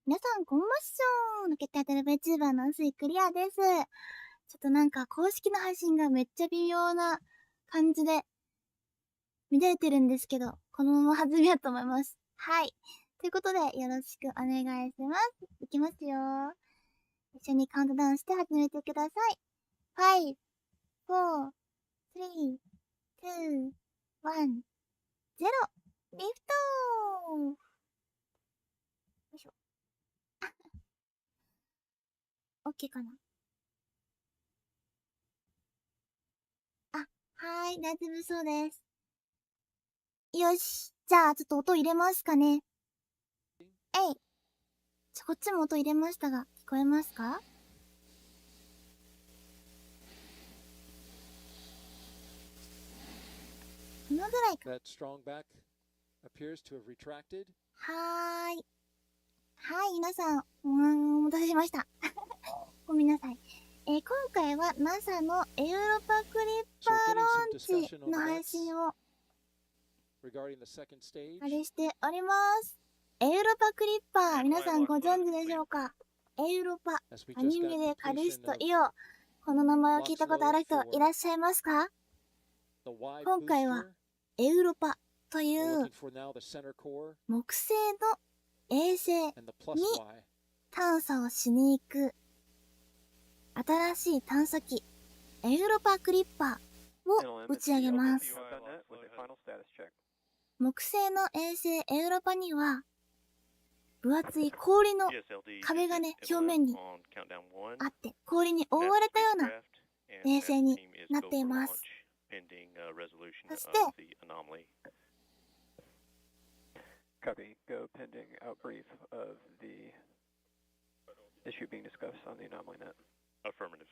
皆さんこんばんしょー。ロケット系Vtuberの宇推くりあです。ちょっとなんか公式の配信がめっちゃ微妙な感じで乱れてるんですけど、このまま弾みやと思います。はい。ということでよろしくお願いします。いきますよ。一緒にカウントダウンして始めてください。5、4、3、2、1、0。リフトー。よいしょ。OK かな。はーい、大丈夫そうです。よし。じゃあ、ちょっと音入れますかね。こっちも音入れましたが、聞こえますか？このぐらいか。はーい。はい、皆さん、お待たせしました。ごめんなさい。今回は NASA のエウロパクリッパーローンチの配信をあれしております。エウロパクリッパー、皆さんご存知でしょうか？エウロパ、アニメでカリストイオ。この名前を聞いたことある人いらっしゃいますか？今回はエウロパという木星の衛星に探査をしに行く新しい探査機エウロパクリッパーを打ち上げます。木星の衛星エウロパには分厚い氷の壁がね、表面にあって氷に覆われたような衛星になっています。そしてCopy. Go pending outbrief of the issue being discussed on the anomaly net. Affirmative.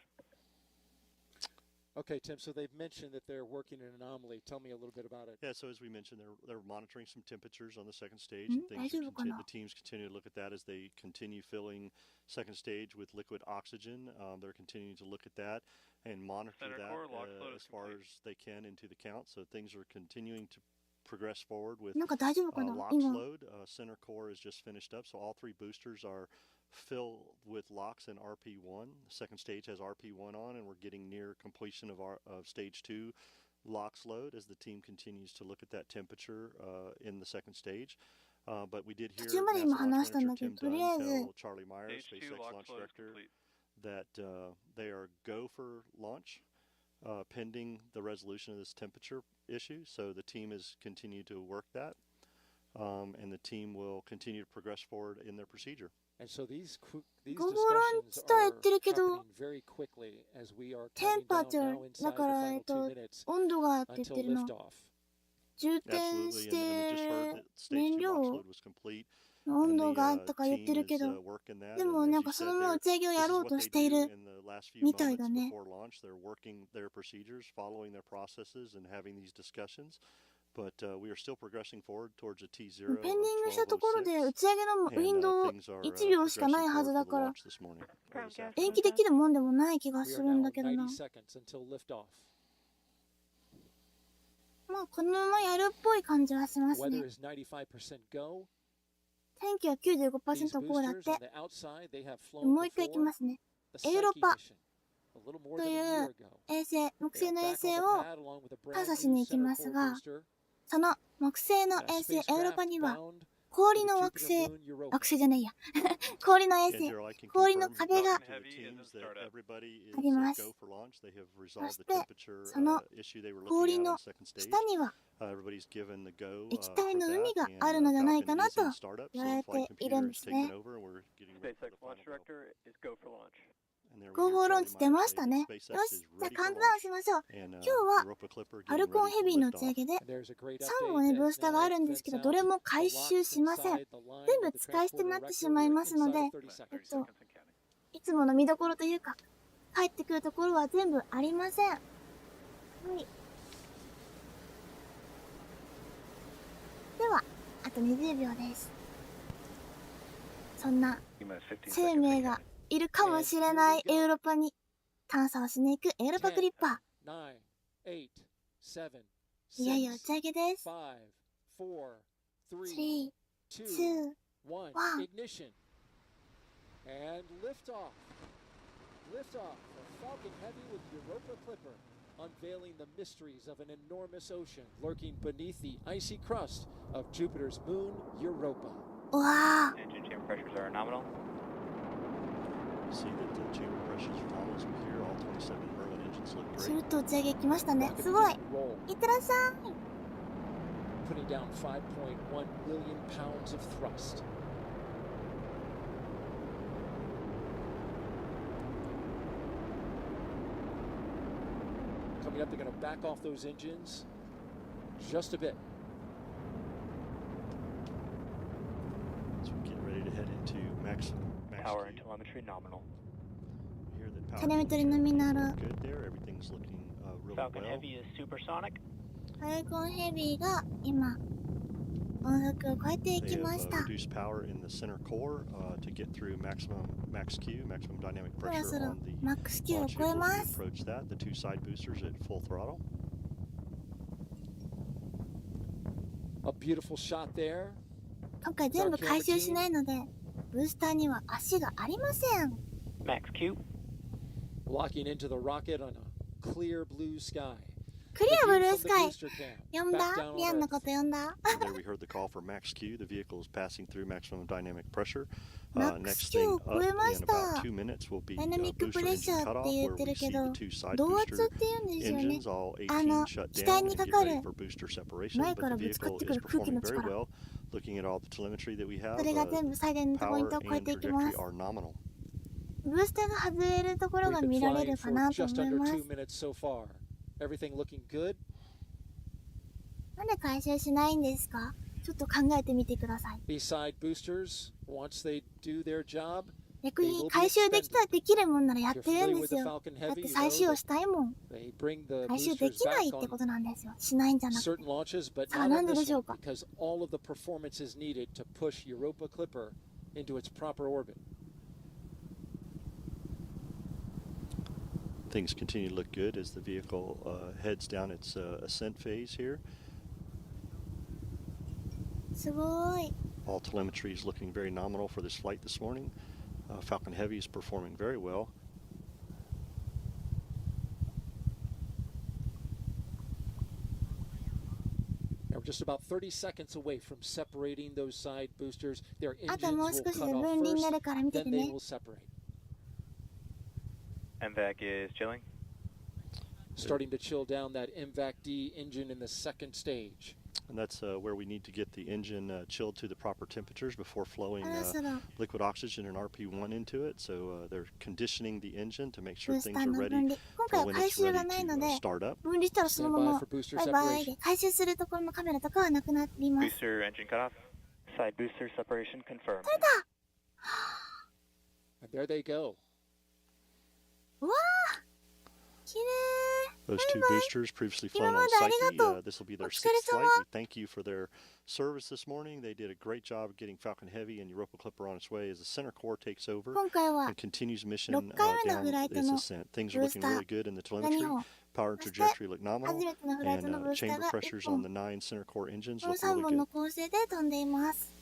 Okay, Tim, so they've mentioned that they're working an anomaly. Tell me a little bit about it. Yeah, so as we mentioned, they're monitoring some temperatures on the second stage. And the teams continue to look at that as they continue filling second stage with liquid oxygen. They're continuing to look at that and monitor that as far as they can into the count. So things are continuing to progress forward with LOX load. Center core is just finished up, so all three boosters are filled with LOX and RP1. The second stage has RP1 on, and we're getting near completion of stage 2 LOX load as the team continues to look at that temperature in the second stage. But we did hear NASA launch manager Tim Dunn tell Charlie Myers, SpaceX launch director, that they are go for launch. Pending the resolution of this temperature issue. So the team has continued to work that, and the team will continue to progress forward in their procedure. And so these discussions are happening very quickly as we are counting down now inside the final 2 minutes until liftoff. Absolutely, and we just heard that stage 2 LOX load was complete. 温度があったか言ってるけど、でもなんかそのまま打ち上げをやろうとしているみたいだね。ペンディングしたところで打ち上げのウィンドウ1秒しかないはずだから、延期できるもんでもない気がするんだけどな。まあこのままやるっぽい感じはしますね。天気は 95% こうだって。もう一回いきますね。エウロパという衛星、木星の衛星を探査しに行きますが、その木星の衛星エウロパには氷の惑星じゃないや氷の衛星、氷の壁があります。そしてその氷の下には液体の海があるのではないかなと言われているんですね。Go for launch 出ましたね。よし、じゃあカウントダウンしましょう。今日はファルコンヘビーの打ち上げで3本ねブースターがあるんですけど、どれも回収しません。全部使い捨てになってしまいますので、いつもの見どころというか帰ってくるところは全部ありません。はい。ではあと20秒です。そんな生命がいるかもしれないエウロパに探査をしに行くエウロパクリッパー。いよいよ打ち上げです。3、2、1。And liftoff. Liftoff of Falcon Heavy with Europa Clipper, unveiling the mysteries of an enormous ocean lurking beneath the icy crust of Jupiter's moon, Europa. わあ、 Engine chamber pressures are nominal. See that the chamber pressures are nominal as we hear all 27 Merlin engines look シュ great. ート打ち上げ来ましたね。すごい。 Roll, いってらっしゃい。 putting down 5.1 million pounds of thrust. Coming up, they're going to back off those engines just a bit. So we get ready to head into max Power and Q. telemetry nominal. We hear that power テレメトリノミナル。 good there. Everything's looking really Falcon well. Heavy is supersonic. ファルコンヘビーが今、音速を超えてい They き have ました reduced power in the center core to get through max Q, maximum dynamic そろ pressure そろ on the マックス Q を launch 超え vehicle ま as we す。 approach that. The two side boosters at full throttle. A beautiful shot there. 今回全部回収しないので、ブースターには足がありません。 Max Q. Locking into the rocket on a clear blue sky. クリアブルー The ス view カ from イ the booster cam, 呼んだ back down on リアンの Earth. こと呼んだ And there we heard the call for max Q. The vehicle is passing through maximum dynamic pressure. Max Next Q thing を up 超えま in した。 about 2 minutes will be ダイナミックプ booster レッシャ engine ーっ cutoff て言っ where て we るけ see ど、 the two side 動圧っ booster て言うんですよね。 engines all あの、 18 shut 機 down 体 and に get かか ready る for booster separation. 前 But から the ぶつかっ vehicle てく is る空気 performing の very 力。 well. Looking at all the telemetry that we have, それが全部最大のポイン power トを超え and ていきま trajectory す。 are nominal. ブースターが外れるところ We've が been 見られ flying るか for なと just 思い under ます。 2 minutes so far. Everything looking good? なんで回収しないんですか？ちょっと考えてみてください。 B-side boosters, once they do their job, 逆に回収できるもんならやっ if て you're るん familiar です with the よ。 Falcon だっ Heavy, て you 再使 know 用したいもん。 they bring the 回収で boosters きない back ってこ on となんですよ。しないんじゃなくて。 certain launches, but さあ、 not なん on でで this しょう one か。 because all of the performance is needed to push Europa Clipper into its proper orbit. Things continue to look good as the vehicle heads down its ascent phase here. すごい。 All telemetry is looking very nominal for this flight this morning. Falcon Heavy is performing very well. Now we're just about 30 seconds away from separating those side boosters. Their あと engines もう will 少し cut で off 分離にな first, るから見て then て they ね。 will separate. MVAC is chilling. Starting to chill down that MVAC D engine in the second stage. And that's where we need to get the engine chilled to the proper temperatures before flowing そろそろ liquid oxygen and RP1 into it. So they're conditioning the engine to make ブ sure ース things ター are の ready 分離。今回 for は when 回 it's 収が ready ないの to で、 start up. 分離したらその Stand ま by ま for booster バイバイ separation. で回収するところのカメラとかはなくなります。 Booster engine cutoff. Side booster separation confirmed. 取れた。 And there they go. うわー、きれい。 Those two boosters previously flown on 今までありがとう。 Psyche. This will be their お疲れ sixth 様。 flight. We thank you for their service this morning. They did a great job of getting Falcon Heavy and Europa Clipper on its way as the center core takes over 今回は and continues mission 6回目の down フライト its の ascent. Things are looking really good in the が2 telemetry. 本、 Power and そして trajectory look nominal, 初めてのフライト and のブースター chamber が1 pressures 本 on the 9 center core engines この look 3 really 本の good. 構成で飛んでいます。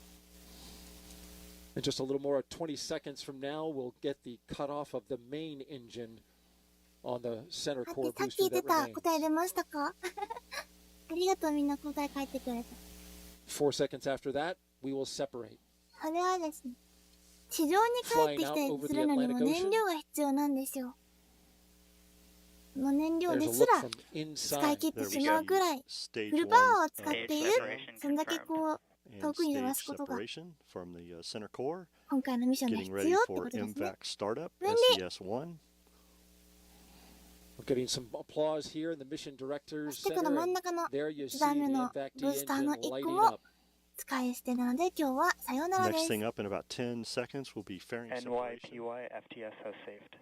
In just a little more than 20 seconds from now, we'll get the cutoff of the main engine on the center さ core っき booster 言っ that てた remains. 答え出ましたか？ありがとう、みんな答え書いてくれて。 4 seconds after that, we will separate. それはですね、地上に帰ってきたりするのにも燃料が必要なんですよ。その燃料 There's で a す look ら from 使い inside. 切ってしまうぐらい Stage フル one パワーを使っている Stage そんだけこう and 遠くに飛ば stage すことが separation from the center core, 今回のミッションで getting 必 ready 要ってこ for とですね。 MVAC startup, Really? SES1. We're getting some applause here in the mission そ director's してこの center. 真ん And 中の there you 1 see 段 the 目の MVAC ブー D スターの engine 1個 lighting も up. 使い捨てなので今日はさようならで Next す。 thing up in about 10 seconds will be fairing separation. NYPY FTS has saved.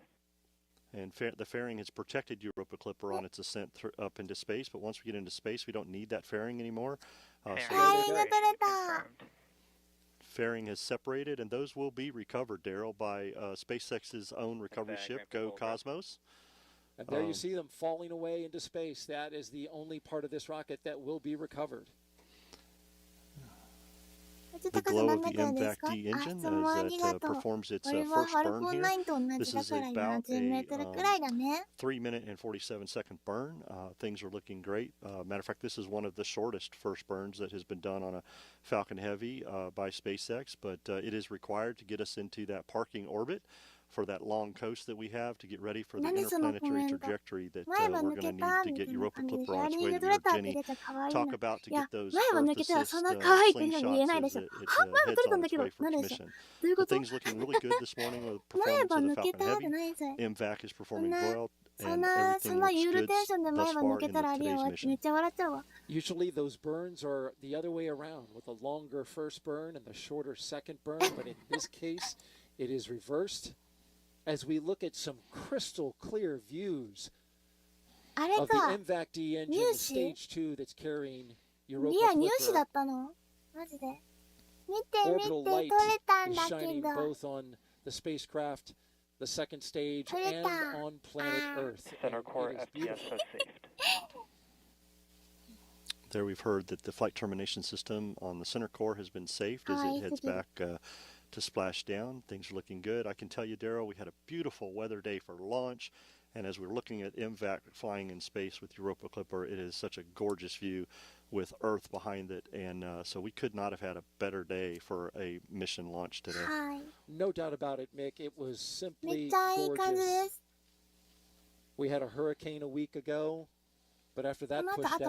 And the fairing has protected Europa Clipper on its ascent up into space, but once we get into space, we don't need that fairing anymore. So Fairingが取れた。 fairing has separated, and those will be recovered, Daryl, by SpaceX's own recovery ship, Go Cosmos. And there you see them falling away into space. That is the only part of this rocket that will be recovered. the glow of the MVAC-D engine as it performs its first burn here. This is about a 3-minute and 47-second burn. Things are looking great. Matter of fact, this is one of the shortest first burns that has been done on a Falcon Heavy by SpaceX, but it is required to get us into that parking orbit for that long coast that we have to get ready for the interplanetary trajectory that we're going to need to get Europa Clipper on its way. We heard Jenny talk about to get those Earth Assist slingshots as it heads on its way for commission. The thing's looking really good this morning with the performance of the Falcon Heavy. MVAC is performing well. And everything looks good thus far in today's mission. Usually those burns are the other way around, with a longer first burn and the shorter second burn, but in this case it is reversed. As we look at some crystal clear views of the MVAC-D engine, the stage 2 that's carrying Europa Clipper. Orbital light is shining both on the spacecraft, the second stage, and on planet Earth. Center core FPS has saved. There we've heard that the flight termination system on the center core has been saved as it heads back to splash down. Things are looking good. I can tell you, Daryl, we had a beautiful weather day for launch, and as we're looking at MVAC flying in space with Europa Clipper, it is such a gorgeous view with Earth behind it, and so we could not have had a better day for a mission launch today. No doubt about it, Mick. It was simply gorgeous. We had a hurricane a week ago, but after that pushed out, it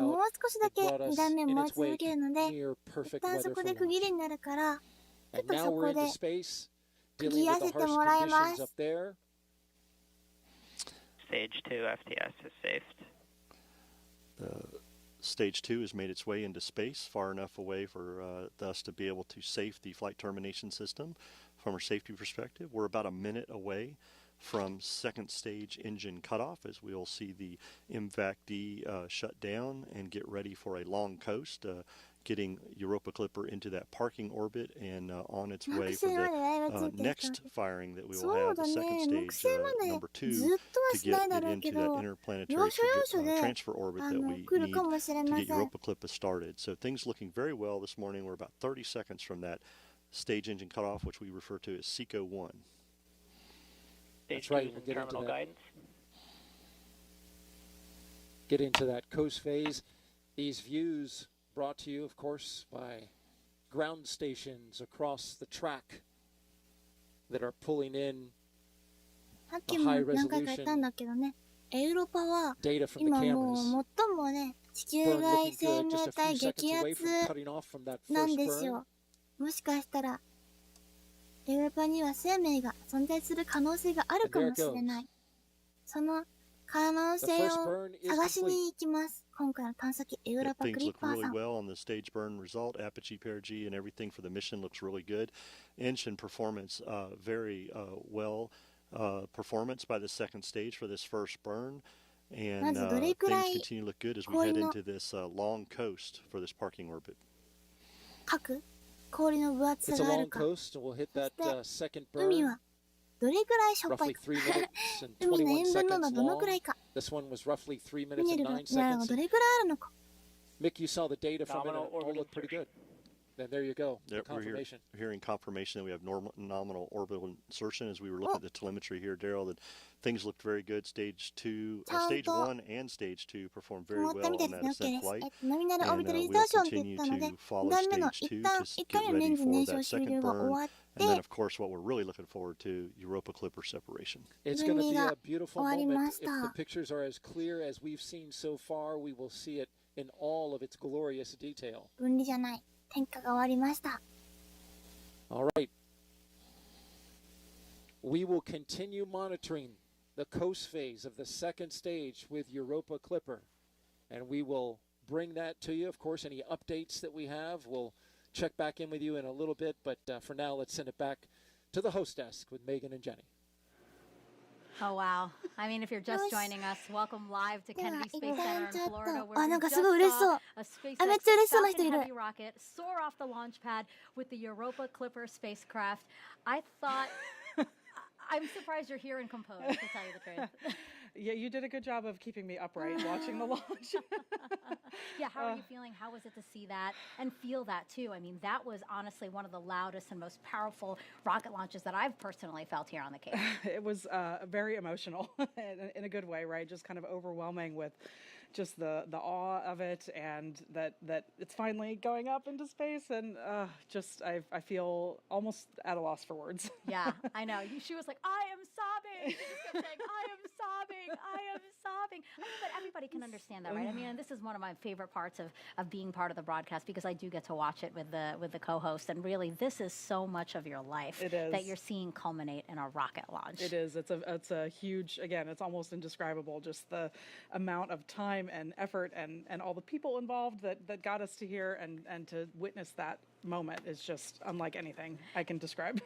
brought us in its wake near perfect weather for launch. And now we're into space, dealing with the harsh conditions up there. Stage 2 FTS is saved. Stage 2 has made its way into space far enough away for us to be able to safe the flight termination system from a safety perspective. We're about a minute away from second stage engine cutoff as we'll see the MVAC-D shut down and get ready for a long coast, getting Europa Clipper into that parking orbit and on its way for the next firing that we will have, the second stage, number 2, to get it into that interplanetary transfer orbit that we need to get Europa Clipper started. So things looking very well this morning. We're about 30 seconds from that stage engine cutoff, which we refer to as SECO 1. That's right. We'll get into that. Get into that coast phase. These views brought to you, of course, by ground stations across the track that are pulling in the high resolution data from the cameras. Burn looking good, just a few seconds away from cutting off from that first burn. もしかしたらエウロパには生命が存在する可能性があるかもしれない。その可能性を探しに行きます。今回の探査機エウロパクリッパーさん。Things look really well on the stage burn result. Apogee, perigee, and everything for the mission looks really good. Engine performance, very well performance by the second stage for this first burn. And things continue to look good as we head into this long coast for this parking orbit. 氷の分厚さがあるか。そして海はどれぐらいしょっぱいか。海の塩分濃度はどのくらいか。ミネルがどれぐらいあるのか。Mick, you saw the data from it. All looked pretty good. Then there you go. The confirmation. We're hearing confirmation that we have nominal orbital insertion as we were looking at the telemetry here, Daryl, that things looked very good. Stage 1 and Stage 2 performed very well on that ascent flight. And we'll continue to follow Stage 2 to get ready for that second burn. And then, of course, what we're really looking forward to, Europa Clipper separation. It's going to be a beautiful moment. If the pictures are as clear as we've seen so far, we will see it in all of its glorious detail. 分離じゃない。点火が終わりました。All right. We will continue monitoring the coast phase of the second stage with Europa Clipper. And we will bring that to you. Of course, any updates that we have, we'll check back in with you in a little bit. But for now, let's send it back to the host desk with Megan and Jenny. Oh, wow. I mean, if you're just joining us, welcome live to Kenedy Space Center in Florida, where we just saw a SpaceX Falcon Heavy rocket soar off the launch pad with the Europa Clipper spacecraft. I thought, I'm surprised you're here and composed, to tell you the truth. Yeah, you did a good job of keeping me upright watching the launch. Yeah, how are you feeling? How was it to see that and feel that too? I mean, that was honestly one of the loudest and most powerful rocket launches that I've personally felt here on the Cape. It was very emotional in a good way, right? Just kind of overwhelming with just the awe of it, and that it's finally going up into space, and just I feel almost at a loss for words. Yeah, I know. She was like, I am sobbing. She just kept saying, I am sobbing. I am sobbing. I mean, but everybody can understand that, right? I mean, and this is one of my favorite parts of being part of the broadcast, because I do get to watch it with the co-host, and really, this is so much of your life that you're seeing culminate in a rocket launch. It is. It's a huge, again, it's almost indescribable, just the amount of time and effort and all the people involved that got us to here, and to witness that moment is just unlike anything I can describe.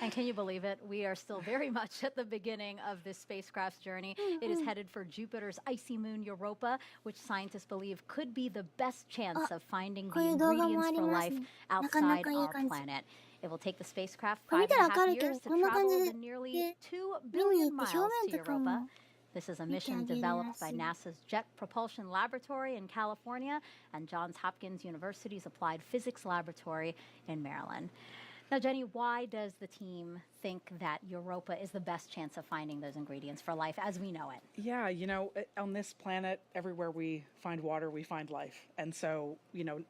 And can you believe it? We are still very much at the beginning of this spacecraft's journey. It is headed for Jupiter's icy moon Europa, which scientists believe could be the best chance of finding the ingredients for life outside our planet. It will take the spacecraft 5.5 years to travel the nearly 2 billion miles to Europa. This is a mission developed by NASA's Jet Propulsion Laboratory in California and Johns Hopkins University's Applied Physics Laboratory in Maryland. Now, Jenny, why does the team think that Europa is the best chance of finding those ingredients for life as we know it? Yeah, on this planet, everywhere we find water, we find life. And so,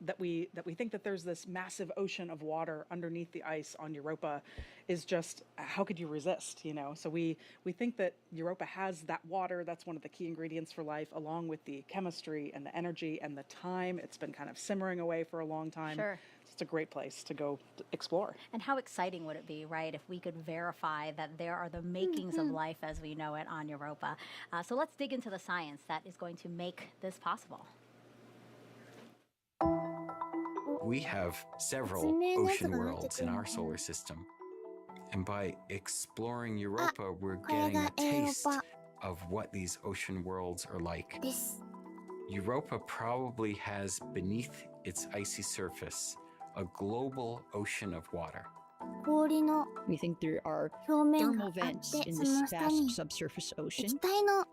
that we think that there's this massive ocean of water underneath the ice on Europa is just, how could you resist, So we think that Europa has that water. That's one of the key ingredients for life, along with the chemistry and the energy and the time. It's been kind of simmering away for a long time. Sure. It's a great place to go explore. And how exciting would it be, right, if we could verify that there are the makings of life as we know it on Europa. So let's dig into the science that is going to make this possible. We have several ocean worlds in our solar system. And by exploring Europa, we're getting a taste of what these ocean worlds are like. Europa probably has beneath its icy surface a global ocean of water. We think there are thermal vents in this vast subsurface ocean.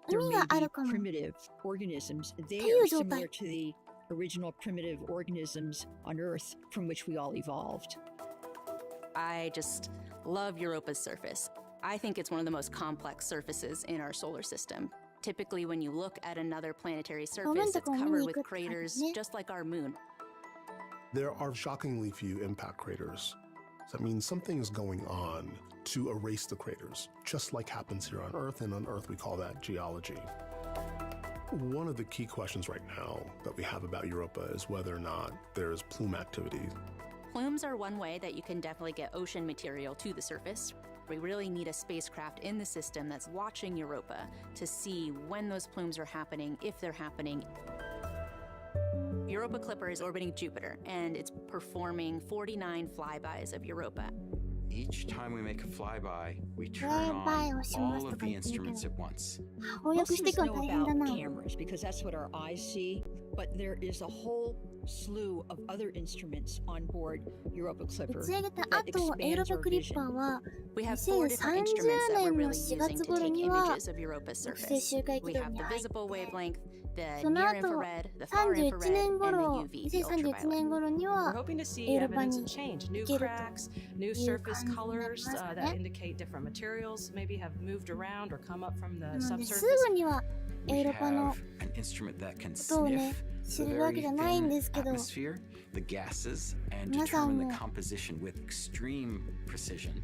There may be primitive organisms there similar to the original primitive organisms on Earth from which we all evolved. I just love Europa's surface. I think it's one of the most complex surfaces in our solar system. Typically, when you look at another planetary surface, it's covered with craters just like our moon. There are shockingly few impact craters. So that means something is going on to erase the craters, just like happens here on Earth, and on Earth we call that geology. One of the key questions right now that we have about Europa is whether or not there's plume activity. Plumes are one way that you can definitely get ocean material to the surface. We really need a spacecraft in the system that's watching Europa to see when those plumes are happening, if they're happening. Europa Clipper is orbiting Jupiter, and it's performing 49 flybys of Europa. Each time we make a flyby, we turn on all of the instruments at once. Most of us know about cameras because that's what our eyes see, but there is a whole slew of other instruments on board Europa Clipper that expands our vision. We have 4 different instruments that we're really using to take images of Europa's surface. We have the visible wavelength, the near-infrared, the far-infrared, and the UV, the ultraviolet. We're hoping to see evidence of change, new cracks, new surface colors that indicate different materials maybe have moved around or come up from the subsurface. We have an instrument that can sniff the very thin atmosphere, the gases, and determine the composition with extreme precision.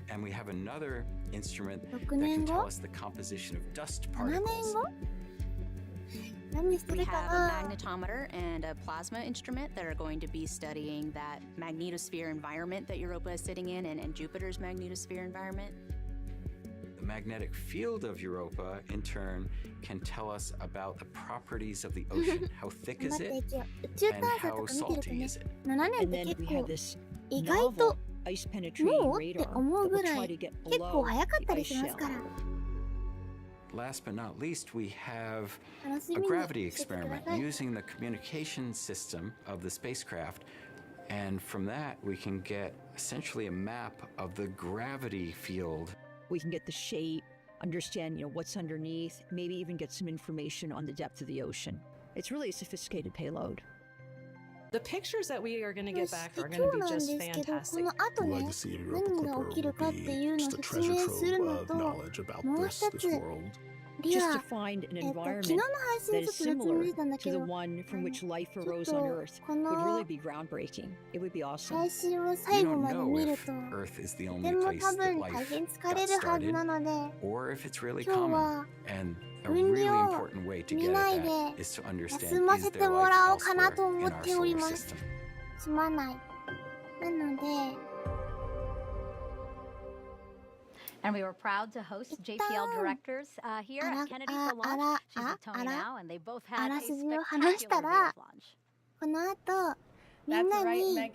And we have another instrument that can tell us the composition of dust particles. We have a magnetometer and a plasma instrument that are going to be studying that magnetosphere environment that Europa is sitting in and Jupiter's magnetosphere environment. The magnetic field of Europa, in turn, can tell us about the properties of the ocean. How thick is it? And how salty is it? And then we have this novel ice-penetrating radar that will try to get below the ice shell. Last but not least, we have a gravity experiment using the communication system of the spacecraft. And from that, we can get essentially a map of the gravity field. We can get the shape, understand, what's underneath, maybe even get some information on the depth of the ocean. It's really a sophisticated payload. The pictures that we are going to get back are going to be just fantastic. The legacy of Europa Clipper will be just a treasure trove of knowledge about this world. Just to find an environment that is similar to the one from which life arose on Earth would really be groundbreaking. It would be awesome. We don't know if Earth is the only place that life got started, or if it's really common. And a really important way to get at that is to understand, is there life elsewhere in our solar system? すまない。なので、And we were proud to host JPL directors here at Kenedy for launch. She's with Tony now, and they both had a spectacular view of launch. この後、みんなに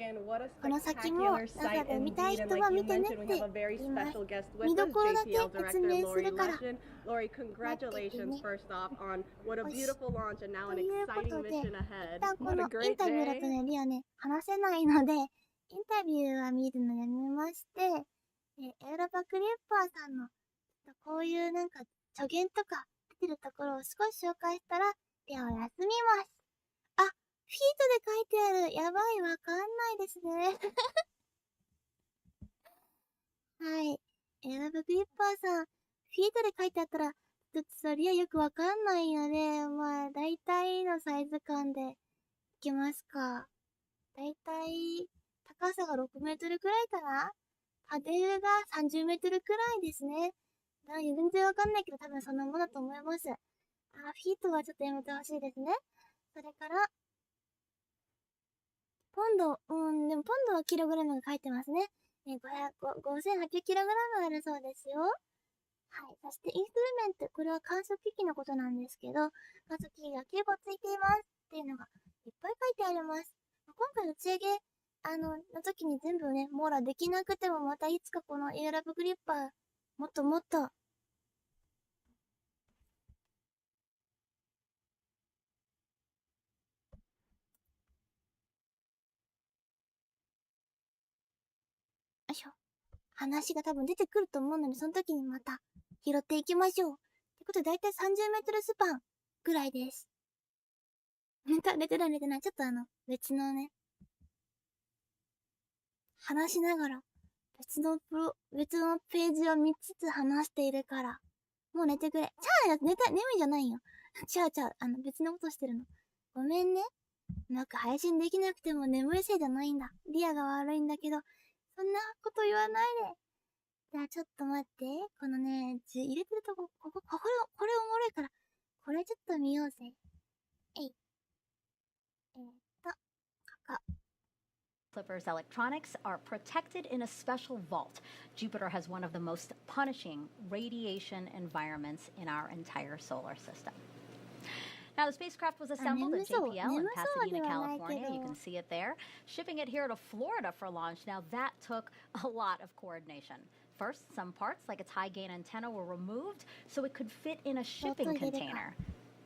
この先も中で見たい人は見てねって言います。見どころだけ説明するから。 Lori, congratulations first off on what a beautiful launch and now an exciting mission ahead. このインタビューだとね、リアね、話せないので、インタビューは見るのやめまして、エウロパクリッパーさんのこういうなんか助言とか出てるところを少し紹介したら、リアは休みます。あ、フィートで書いてある。やばい、わかんないですね。はい。エウロパクリッパーさん、フィートで書いてあったら、ちょっとさ、リアよくわかんないので、まあ、大体のサイズ感でいけますか。大体、高さが6メートルくらいかな。パデルが30メートルくらいですね。全然わかんないけど、多分そんなものだと思います。フィートはちょっとやめてほしいですね。それから、ポンド、でもポンドはキログラムが書いてますね。5800キログラムあるそうですよ。はい。そしてインストゥルメント、これは観測機器のことなんですけど、観測機器が9個ついていますっていうのがいっぱい書いてあります。今回打ち上げ、の時に全部ね、網羅できなくてもまたいつかこのエウロパクリッパー、もっともっと、よいしょ。話が多分出てくると思うので、その時にまた拾っていきましょう。ってことで、だいたい30メートルスパンぐらいです。寝てない。ちょっと別のね、話しながら、別のページを見つつ話しているから、もう寝てくれ。眠いじゃないよ。別のことしてるの。ごめんね。うまく配信できなくても眠いせいじゃないんだ。リアが悪いんだけど、そんなこと言わないで。じゃあちょっと待って。このね、入れてるとこ、これおもろいから、これちょっと見ようぜ。ここ。Clipper's electronics are protected in a special vault. Jupiter has one of the most punishing radiation environments in our entire solar system. Now, the spacecraft was assembled at JPL in Pasadena, California. You can see it there. Shipping it here to Florida for launch. Now, that took a lot of coordination. First, some parts, like its high-gain antenna, were removed so it could fit in a shipping container.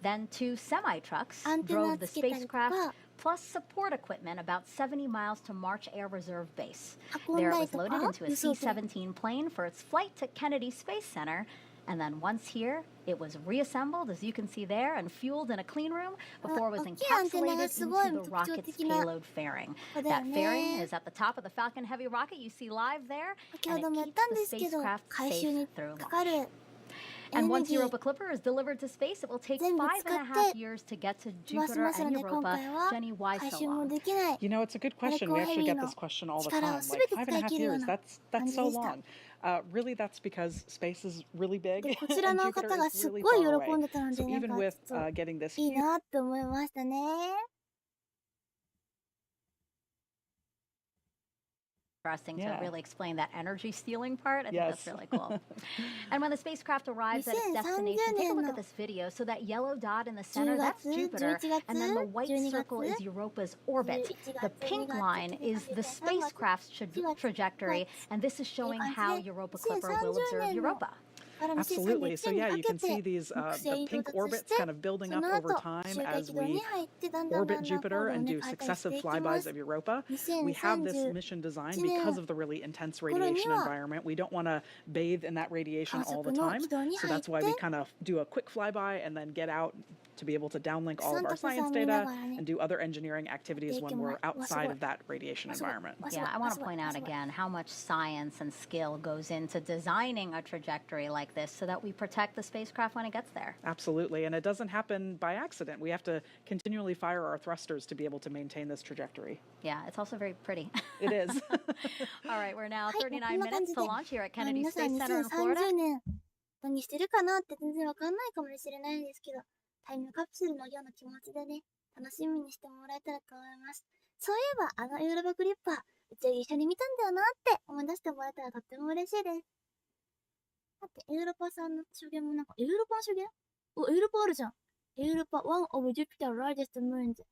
Then 2 semi-trucks drove the spacecraft, plus support equipment about 70 miles to March Air Reserve Base. There it was loaded into a C-17 plane for its flight to Kenedy Space Center. And then once here, it was reassembled, as you can see there, and fueled in a clean room before it was encapsulated into the rocket's payload fairing. That fairing is at the top of the Falcon Heavy rocket you see live there, and it keeps the spacecraft safe through launch. And once Europa Clipper is delivered to space, it will take 5.5 years to get to Jupiter and Europa. Jenny, why so long? It's a good question. We actually get this question all the time. Like 5.5 years, that's so long. Really, that's because space is really big and Jupiter is really far away. So even with getting this huge... Interesting to really explain that energy stealing part. I think that's really cool. And when the spacecraft arrives at its destination, take a look at this video. So that yellow dot in the center, that's Jupiter, and then the white circle is Europa's orbit. The pink line is the spacecraft's trajectory, and this is showing how Europa Clipper will observe Europa. Absolutely. So yeah, you can see these the pink orbits kind of building up over time as we orbit Jupiter and do successive flybys of Europa. We have this mission designed because of the really intense radiation environment. We don't want to bathe in that radiation all the time. So that's why we kind of do a quick flyby and then get out to be able to downlink all of our science data and do other engineering activities when we're outside of that radiation environment. Yeah, I want to point out again how much science and skill goes into designing a trajectory like this so that we protect the spacecraft when it gets there. Absolutely, and it doesn't happen by accident. We have to continually fire our thrusters to be able to maintain this trajectory. Yeah, it's also very pretty. It is. All right, we're now 39 minutes to launch here at Kenedy Space Center in 2030 Florida. 年何してるかなって全然わかんないかもしれないですけど、タイムカプセルのような気持ちでね、楽しみにしてもらえたらと思います。そういえば、ユーロバクリッパー、うち一緒に見たんだよなって思い出してもらえたらとっても嬉しいです。だって、エウロパさんの助言もなんか、エウロパの助言？エウロパあるじゃん。エウロパ、one of Jupiter's largest moons。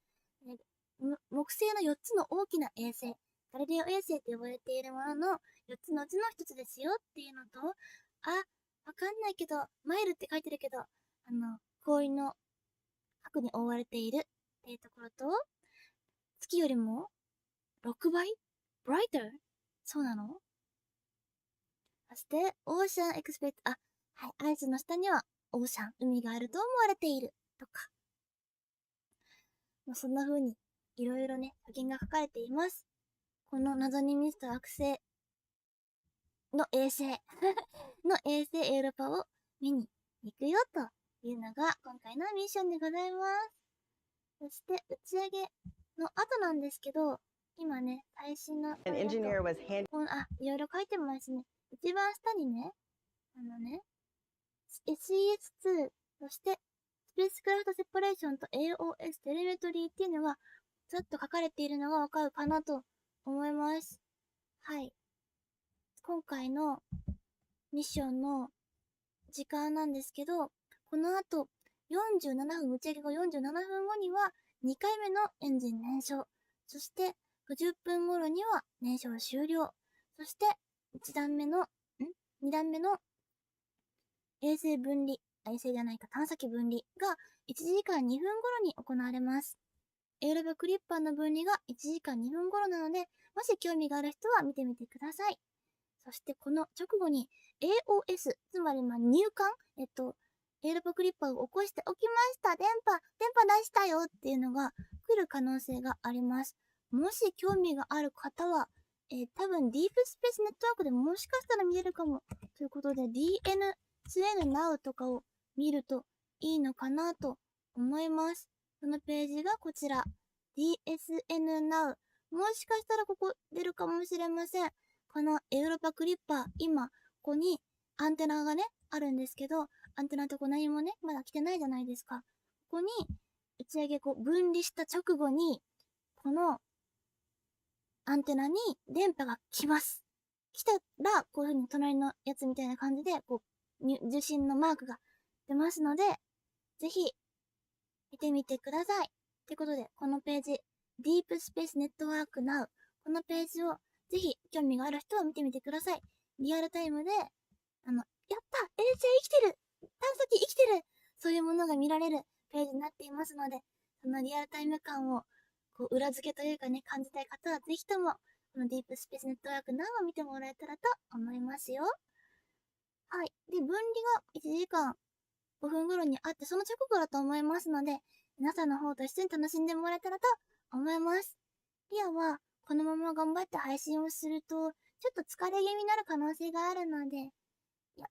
木星の4つの大きな衛星、ガリレオ衛星と呼ばれているものの4つのうちの1つですよっていうのと、わかんないけど、マイルって書いてるけど、氷の核に覆われているっていうところと、月よりも6倍 brighter そうなの？そして、オーシャンエクスペクト、はい、アイスの下にはオーシャン、海があると思われているとか。もうそんな風に、いろいろね、予言が書かれています。この謎に満ちた惑星の衛星の衛星エウロパを見に行くよというのが今回のミッションでございます。そして打ち上げの後なんですけど、今ね、最新のいろいろ書いてますね。一番下にね、SES2、そしてスペースクラフトセパレーションと AOS テレメトリーっていうのがずっと書かれているのがわかるかなと思います。はい。今回のミッションの時間なんですけど、この後47分、打ち上げ後47分後には2回目のエンジン燃焼、そして50分頃には燃焼終了、そして2段目の衛星分離、衛星じゃないか探査機分離が1時間2分頃に行われます。エウロバクリッパーの分離が1時間2分頃なので、もし興味がある人は見てみてください。そしてこの直後に AOS、つまり入管、エウロバクリッパーを起こしておきました。電波出したよっていうのが来る可能性があります。もし興味がある方は、多分ディープスペースネットワークでもしかしたら見れるかも。ということで DNSN Now とかを見るといいのかなと思います。そのページがこちら。DSN Now。もしかしたらここ出るかもしれません。このエウロパクリッパー、今、ここにアンテナがね、あるんですけど、アンテナのとこ何もね、まだ来てないじゃないですか。ここに、打ち上げ分離した直後に、このアンテナに電波が来ます。来たら、こういう風に隣のやつみたいな感じで、受信のマークが出ますので、ぜひ、見てみてください。ということで、このページ、Deep Space Network Now。このページを、ぜひ、興味がある人は見てみてください。リアルタイムで、やった！衛星生きてる！探査機生きてる！そういうものが見られるページになっていますので、そのリアルタイム感を、裏付けというかね、感じたい方は、ぜひとも、このディープスペースネットワーク Now を見てもらえたらと思いますよ。はい。で、分離が1時間5分頃にあって、その直後だと思いますので、皆さんの方と一緒に楽しんでもらえたらと思います。リアは、このまま頑張って配信をすると、ちょっと疲れ気味になる可能性があるので、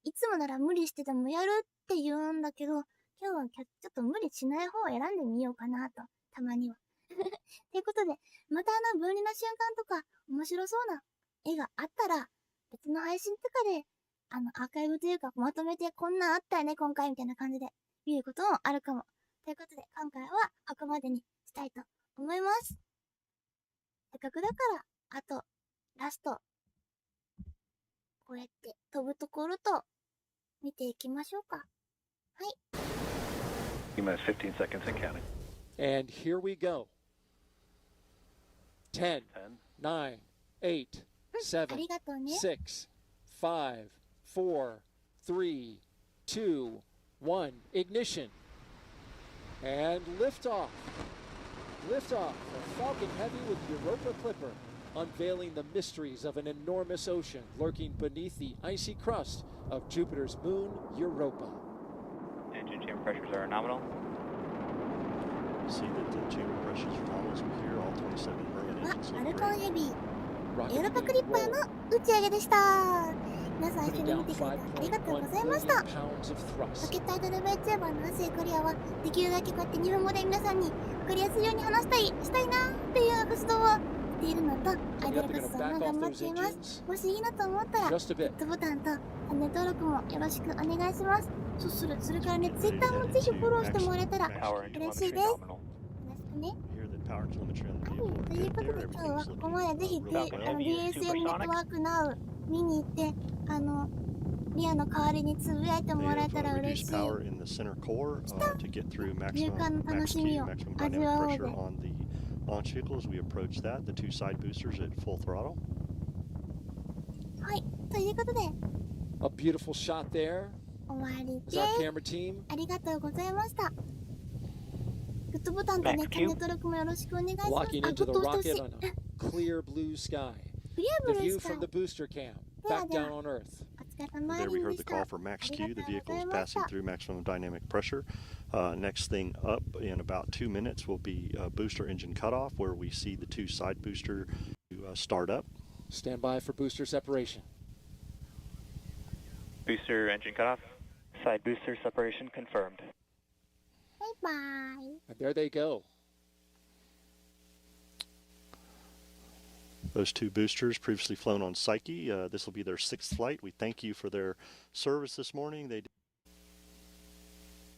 いつもなら無理してでもやるって言うんだけど、今日はちょっと無理しない方を選んでみようかなと、たまには。ということで、また分離の瞬間とか、面白そうな絵があったら、別の配信とかで、アーカイブというか、まとめてこんなんあったよね、今回みたいな感じで、見ることもあるかも。ということで、今回はここまでにしたいと思います。せっかくだから、あと、ラスト、こうやって飛ぶところと、見ていきましょうか。はい。今15 seconds and counting. And here we go. 10, 9, 8, 7, 6, 5, 4, 3, 2, 1, ignition. And liftoff. Liftoff of Falcon Heavy with Europa Clipper, unveiling the mysteries of an enormous ocean lurking beneath the icy crust of Jupiter's moon, Europa. Engine chamber pressures are nominal. See that the chamber pressures are nominal as we hear all 27 Merlin engines. ファルコンヘビー、エウロパクリッパーの打ち上げでした。皆さん一緒に見てくれてありがとうございました。ロケットアイドル Vtuber の宇推くりあはできるだけこうやって日本語で皆さんに分かりやすいように話したいなっていうような活動をしているのと、アイドル活動も頑張っています。もしいいなと思ったらグッドボタンとチャンネル登録もよろしくお願いします。それからね、Twitter もぜひフォローしてもらえたら嬉しいです。よろしくね。はい、ということで今日はここまでぜひ DSL ネットワークナウ見に行ってリアの代わりにつぶやいてもらえたら嬉しい。入管の楽しみを味わおうで。launch vehicle as we approach that, the two side boosters at full throttle. はい、ということで A beautiful shot there. 終わりです。 Our camera team. ありがとうございました。グッドボタンとね、チャンネル登録もよろしくお願いします。Walking into the rocket on a clear blue sky. The view from the booster cam, back down on Earth. There we heard the call for max Q. The vehicle is passing through maximum dynamic pressure. Next thing up in about 2 minutes will be booster engine cutoff, where we see the two side booster start up. Stand by for booster separation. Booster engine cutoff. Side booster separation confirmed. Bye-bye. And there they go. Those two boosters previously flown on Psyche. This will be their 6th flight. We thank you for their service this morning.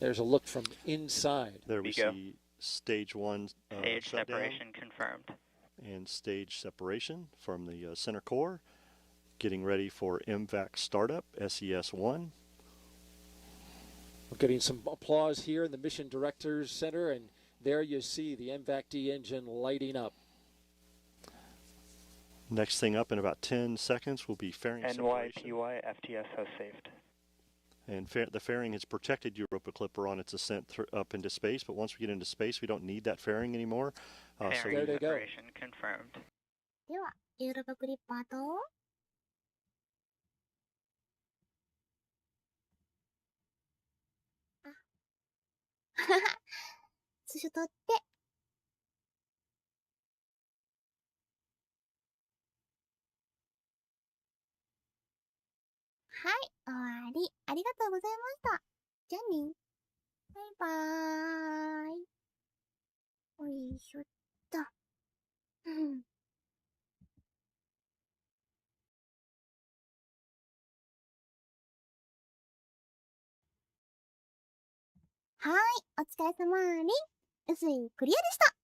There's a look from inside. There we see stage 1 stage separation confirmed. And stage separation from the center core. Getting ready for MVAC startup, SES-1. We're getting some applause here in the Mission Directors Center, and there you see the MVAC-D engine lighting up. Next thing up in about 10 seconds will be fairing separation. NYPY FTS has saved. And the fairing has protected Europa Clipper on its ascent up into space, but once we get into space, we don't need that fairing anymore. So there they go. Separation confirmed. では、ユーロパクリッパーとスショ撮ってはい、終わり。ありがとうございました。じゃあね。バイバーイ。おいしょっと。はい、お疲れ様に。うすいクリアでした。